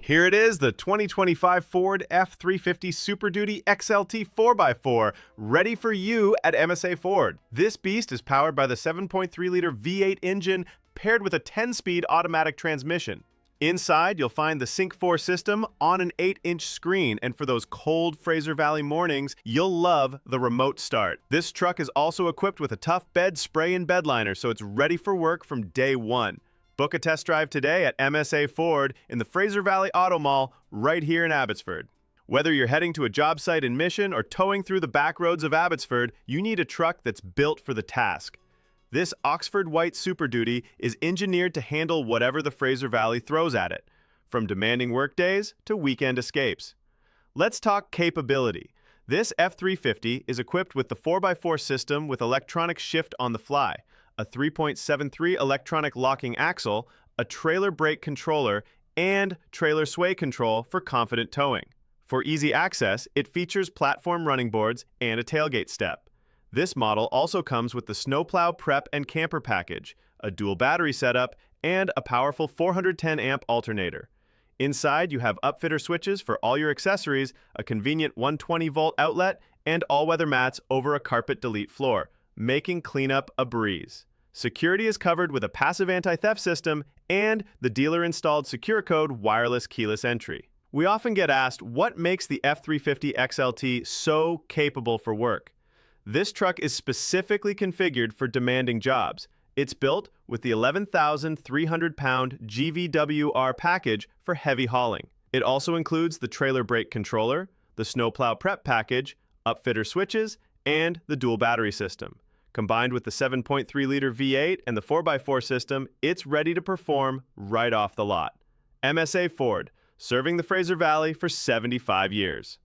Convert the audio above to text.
Here it is, the 2025 Ford F-350 Super Duty XLT 4x4, ready for you at MSA Ford. This beast is powered by the 7.3-liter V8 engine paired with a 10-speed automatic transmission. Inside, you'll find the Sync 4 system on an 8-inch screen, and for those cold Fraser Valley mornings, you'll love the remote start. This truck is also equipped with a tough bed spray and bedliner, so it's ready for work from day one. Book a test drive today at MSA Ford in the Fraser Valley Auto Mall right here in Abbotsford. Whether you're heading to a job site in Mission or towing through the back roads of Abbotsford, you need a truck that's built for the task. This Oxford White Super Duty is engineered to handle whatever the Fraser Valley throws at it, from demanding workdays to weekend escapes. Let's talk capability. This F-350 is equipped with the 4x4 system with electronic shift on the fly, a 3.73 electronic locking axle, a trailer brake controller, and trailer sway control for confident towing. For easy access, it features platform running boards and a tailgate step. This model also comes with the Snowplow Prep and Camper package, a dual battery setup, and a powerful 410-amp alternator. Inside, you have Upfitter Switches for all your accessories, a convenient 120-volt outlet, and all-weather mats over a carpet delete floor, making cleanup a breeze. Security is covered with a passive anti-theft system and the dealer-installed Secure Code wireless keyless entry. We often get asked what makes the F-350 XLT so capable for work. This truck is specifically configured for demanding jobs. It's built with the 11,300-pound GVWR package for heavy hauling. It also includes the trailer brake controller, the Snowplow Prep package, Upfitter Switches, and the dual battery system. Combined with the 7.3-liter V8 and the 4x4 system, it's ready to perform right off the lot. MSA Ford, serving the Fraser Valley for 75 years.